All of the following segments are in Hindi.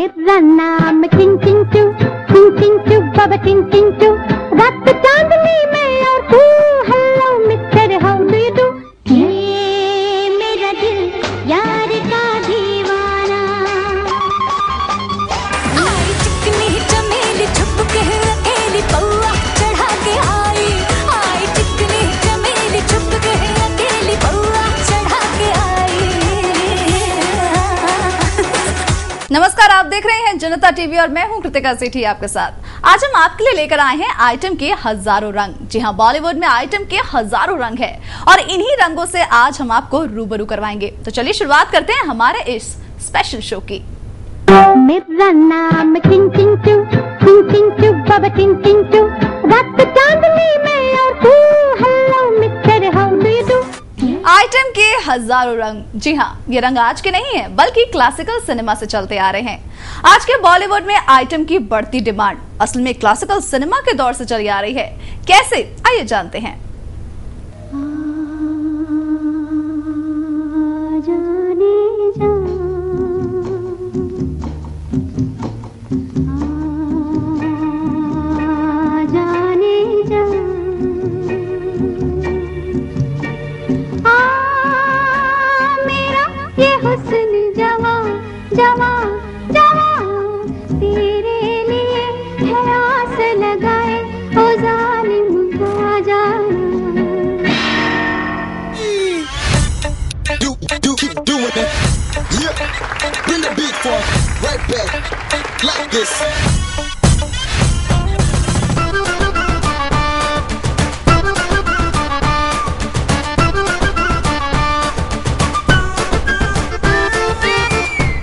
मेरा नाम चिन चिन चू बाबा चिन चिन चू, रात चांदनी में और तू, hello mister how do you do. ये मेरा दिल यार का दीवाना, आई चिकनी चमेली छुप के अकेली पौआ चढ़ा के आई, आई चिकनी चमेली छुप के अकेली पौआ चढ़ा के आई। नमस्कार, आप देख रहे हैं जनता टीवी और मैं हूं कृतिका सेठी आपके साथ। आज हम आपके लिए लेकर आए हैं आइटम के हजारों रंग। जी हां, बॉलीवुड में आइटम के हजारों रंग है और इन्हीं रंगों से आज हम आपको रूबरू करवाएंगे। तो चलिए शुरुआत करते हैं हमारे इस स्पेशल शो की। मेरा नाम चिन चिन चू बाबा चिन चिन चू, रात चांदनी में और तू, hello mister how do you do. Item के हजारों रंग, जी हाँ, ये रंग आज के नहीं है बल्कि क्लासिकल सिनेमा से चलते आ रहे हैं। आज के बॉलीवुड में आइटम की बढ़ती डिमांड असल में क्लासिकल सिनेमा के दौर से चली आ रही है। कैसे, आइए जानते हैं।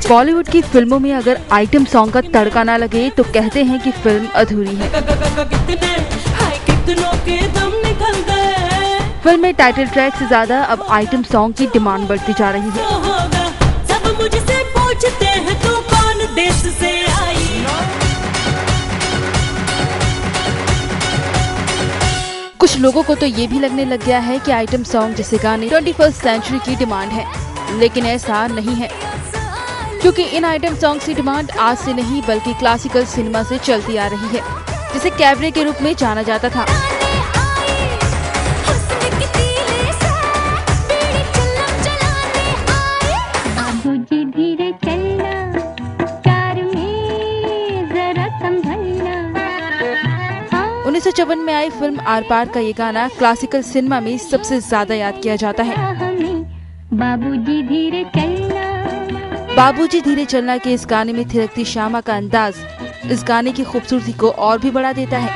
बॉलीवुड की फिल्मों में अगर आइटम सॉन्ग का तड़का ना लगे तो कहते हैं कि फिल्म अधूरी है। फिल्म में टाइटल ट्रैक से ज्यादा अब आइटम सॉन्ग की डिमांड बढ़ती जा रही है। सब मुझसे पूछते हैं तू कौन देश से आई। कुछ लोगों को तो ये भी लगने लग गया है कि आइटम सॉन्ग जैसे गाने 21st सेंचुरी की डिमांड है, लेकिन ऐसा नहीं है, क्योंकि इन आइटम सॉन्ग की डिमांड आज से नहीं बल्कि क्लासिकल सिनेमा से चलती आ रही है, जिसे कैबरे के रूप में जाना जाता था। उन्नीस सौ 54 में आई फिल्म आर पार का ये गाना क्लासिकल सिनेमा में सबसे ज्यादा याद किया जाता है। बाबूजी धीरे चलना, बाबूजी धीरे चलना के इस गाने में थिरकती श्यामा का अंदाज इस गाने की खूबसूरती को और भी बढ़ा देता है।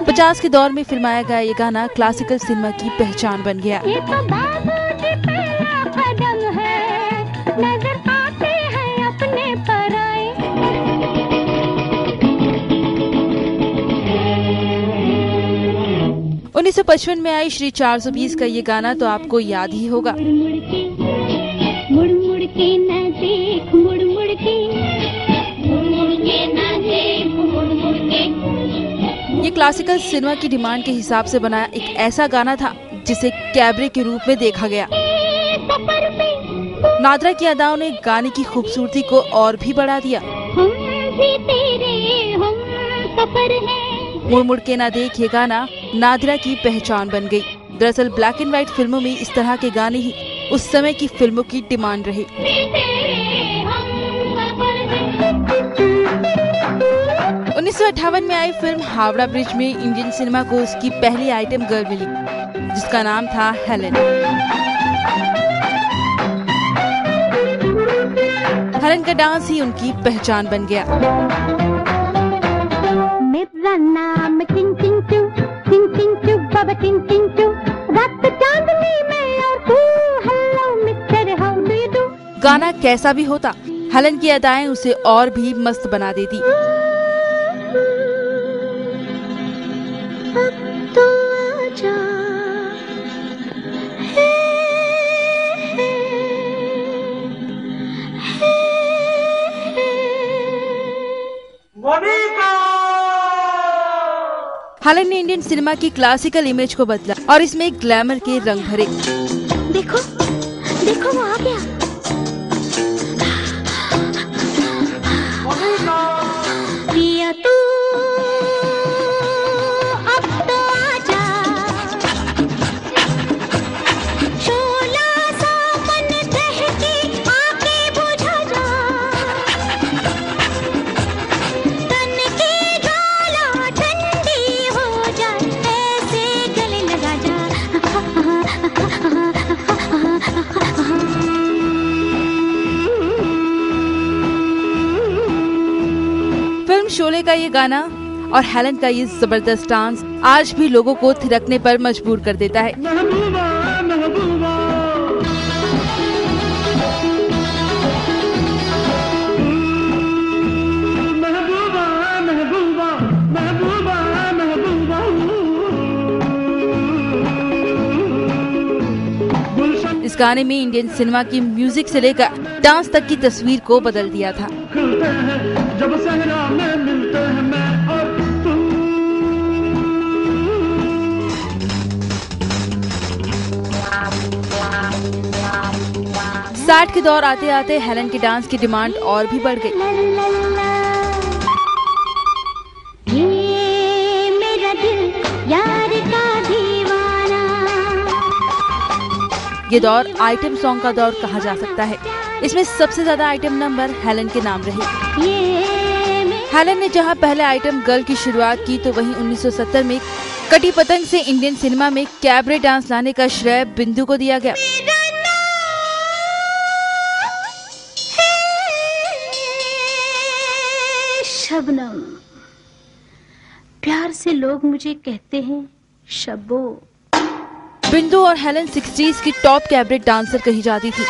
50 के दौर में फिल्माया गया ये गाना क्लासिकल सिनेमा की पहचान बन गया। ये तो बाबूजी पहला कदम है, नजर आते हैं अपने पराए। 1955 में आई श्री 420 का ये गाना तो आपको याद ही होगा। मुड़ मुड़ के ना देख, मुड़ मुड़ के, मुड़ मुड़ के ना देख, मुड़ मुड़ के। ये क्लासिकल सिनेमा की डिमांड के हिसाब से बनाया एक ऐसा गाना था जिसे कैबरे के रूप में देखा गया। नादरा की अदाओं ने गाने की खूबसूरती को और भी बढ़ा दिया। हम भी तेरे हम सफर हैं। मुड़ मुड़ के ना देख ये गाना नादरा की पहचान बन गई। दरअसल ब्लैक एंड व्हाइट फिल्मों में इस तरह के गाने ही उस समय की फिल्मों की डिमांड रही। 1958 में आई फिल्म हावड़ा ब्रिज में इंडियन सिनेमा को उसकी पहली आइटम गर्ल मिली, जिसका नाम था हेलेन। हेलेन का डांस ही उनकी पहचान बन गया। मेरा नाम चिन चिन चू बाबा चिन चिन चू, रात चांदनी में और तू, hello mister how do you do. गाना कैसा भी होता, हेलेन की अदाएं उसे और भी मस्त बना देती। अब तो आजा, हे, हे, हे, हेलेन ने इंडियन सिनेमा की क्लासिकल इमेज को बदला और इसमें ग्लैमर के रंग भरे। देखो फिल्म शोले का ये गाना और हेलन का ये जबरदस्त डांस आज भी लोगों को थिरकने पर मजबूर कर देता है। इस गाने में इंडियन सिनेमा की म्यूजिक से लेकर डांस तक की तस्वीर को बदल दिया था। जब सहरा में मिलते हैं मैं और तुम। 60 के दौर आते आते हेलन के डांस की डिमांड और भी बढ़ गई। ये मेरा दिल यार का दीवाना। ये दौर आइटम सॉन्ग का दौर कहा जा सकता है। इसमें सबसे ज्यादा आइटम नंबर हेलन के नाम रहे। हेलन ने जहां पहले आइटम गर्ल की शुरुआत की, तो वहीं 1970 में कटी पतंग से इंडियन सिनेमा में कैबरे डांस लाने का श्रेय बिंदु को दिया गया। शबनम, प्यार से लोग मुझे कहते हैं शब्बो। बिंदु और हेलन 60s की टॉप कैबरे डांसर कही जाती थी।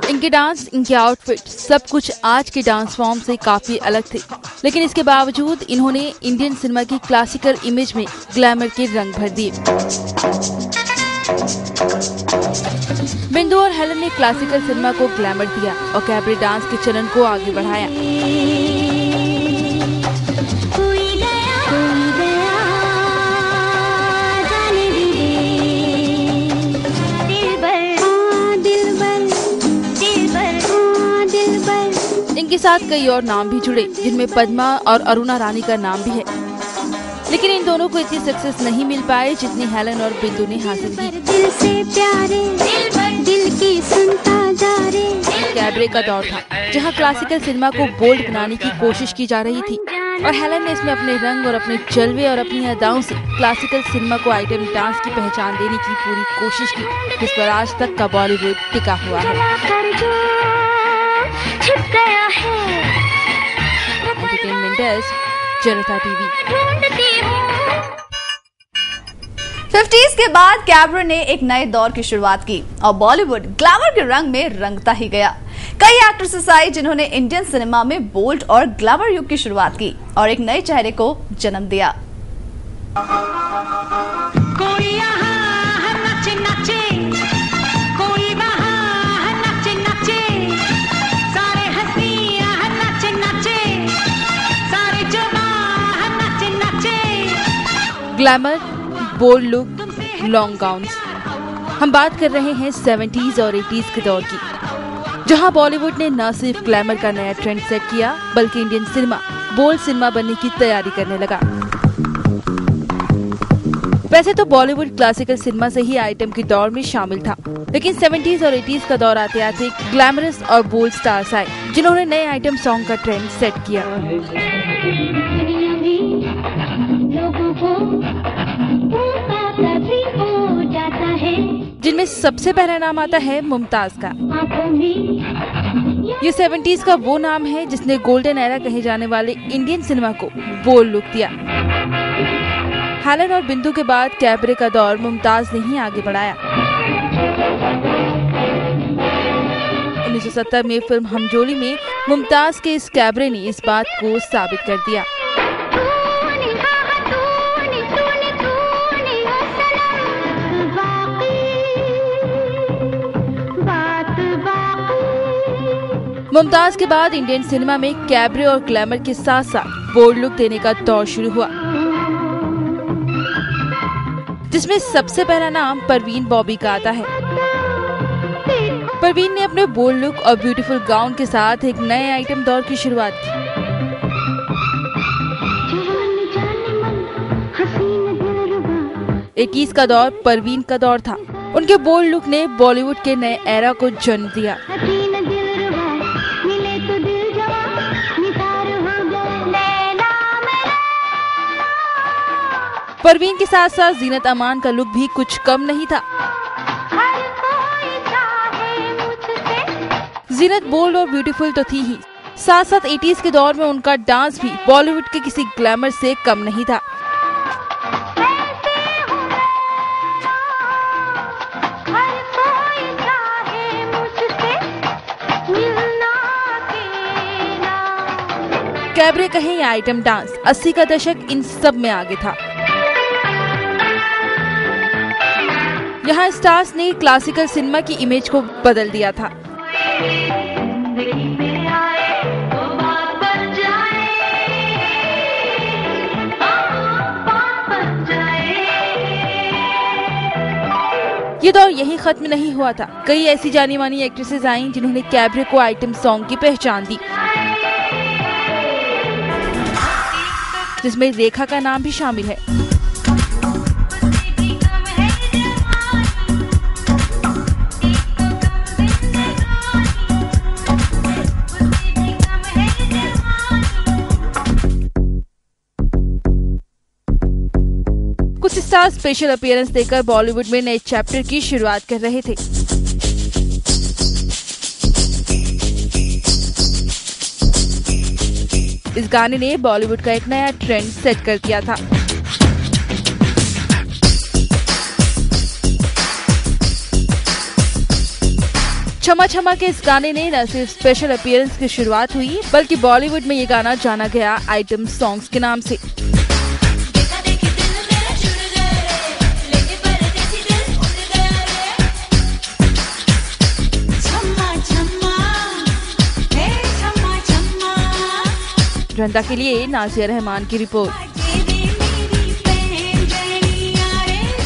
इनके डांस, इनके आउटफिट, सब कुछ आज के डांस फॉर्म से काफी अलग थे, लेकिन इसके बावजूद इन्होंने इंडियन सिनेमा की क्लासिकल इमेज में ग्लैमर के रंग भर दिए। बिंदु और हेलन ने क्लासिकल सिनेमा को ग्लैमर दिया और कैबरे डांस के चलन को आगे बढ़ाया। इनके साथ कई और नाम भी जुड़े, जिनमें पद्मा और अरुणा रानी का नाम भी है, लेकिन इन दोनों को इतनी सक्सेस नहीं मिल पाए जितनी हेलन और बिंदु ने हासिल की। दिल से प्यारे, दिल की सुनता जा रे। कैबरे का दौर था जहां क्लासिकल सिनेमा को बोल्ड बनाने की कोशिश की जा रही थी और हेलन ने इसमें अपने रंग और अपने जलवे और अपनी अदाओं से क्लासिकल सिनेमा को आइटम डांस की पहचान देने की पूरी कोशिश की, जिस पर आज तक का बॉलीवुड टिका हुआ है। एंटरटेनमेंट डेस्क, जनता टीवी। 50s के बाद कैबरे ने एक नए दौर की शुरुआत की और बॉलीवुड ग्लैमर के रंग में रंगता ही गया। कई एक्ट्रेसेस आई जिन्होंने इंडियन सिनेमा में बोल्ड और ग्लैमर युग की शुरुआत की और एक नए चेहरे को जन्म दिया। कोई यहाँ नाचे नाचे, कोई वहाँ नाचे नाचे, सारे हंसी यहाँ नाचे नाचे, सारे जवां नाचे नाचे। Glamour, bold look, long gowns. हम बात कर रहे हैं 70s और 80s के दौर की, जहां बॉलीवुड ने न सिर्फ ग्लैमर का नया ट्रेंड सेट किया, बल्कि इंडियन सिनेमा बोल्ड सिनेमा बनने की तैयारी करने लगा। वैसे तो बॉलीवुड क्लासिकल सिनेमा से ही आइटम के दौर में शामिल था, लेकिन 70s और 80s का दौर आते आते ग्लैमरस और बोल्ड स्टार्स आए, जिन्होंने नए आइटम सॉन्ग का ट्रेंड सेट किया। जिनमें सबसे पहला नाम आता है मुमताज का। ये 70s का वो नाम है जिसने गोल्डन एरा कहे जाने वाले इंडियन सिनेमा को बोल्ड लुक दिया। हेलन और बिंदु के बाद कैबरे का दौर मुमताज ने ही आगे बढ़ाया। 1970 में फिल्म हमजोली में मुमताज के इस कैबरे ने इस बात को साबित कर दिया। मुमताज के बाद इंडियन सिनेमा में कैबरे और ग्लैमर के साथ साथ बोल्ड लुक देने का दौर शुरू हुआ, जिसमें सबसे पहला नाम परवीन बॉबी का आता है। परवीन ने अपने बोल्ड लुक और ब्यूटीफुल गाउन के साथ एक नए आइटम दौर की शुरुआत की। 80s का दौर परवीन का दौर था। उनके बोल्ड लुक ने बॉलीवुड के नए एरा को जन्म दिया। परवीन के साथ साथ जीनत अमान का लुक भी कुछ कम नहीं था। जीनत बोल्ड और ब्यूटीफुल तो थी ही, साथ साथ 80s के दौर में उनका डांस भी बॉलीवुड के किसी ग्लैमर से कम नहीं था। कैबरे कहें या आइटम डांस, 80 का दशक इन सब में आगे था। यहाँ स्टार्स ने क्लासिकल सिनेमा की इमेज को बदल दिया था। ये दौर यही खत्म नहीं हुआ था। कई ऐसी जानी मानी एक्ट्रेसेस आईं जिन्होंने कैबरे को आइटम सॉन्ग की पहचान दी, जिसमें रेखा का नाम भी शामिल है। कुछ स्टार स्पेशल अपीयरेंस देकर बॉलीवुड में नए चैप्टर की शुरुआत कर रहे थे। इस गाने ने बॉलीवुड का एक नया ट्रेंड सेट कर दिया था। क्षमा क्षमा के इस गाने ने न सिर्फ स्पेशल अपीयरेंस की शुरुआत हुई, बल्कि बॉलीवुड में ये गाना जाना गया आइटम सॉन्ग्स के नाम से। जनता के लिए नाजिया रहमान की रिपोर्ट।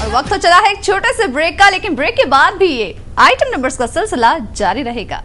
और वक्त तो चला है एक छोटे से ब्रेक का, लेकिन ब्रेक के बाद भी ये आइटम नंबर्स का सिलसिला जारी रहेगा।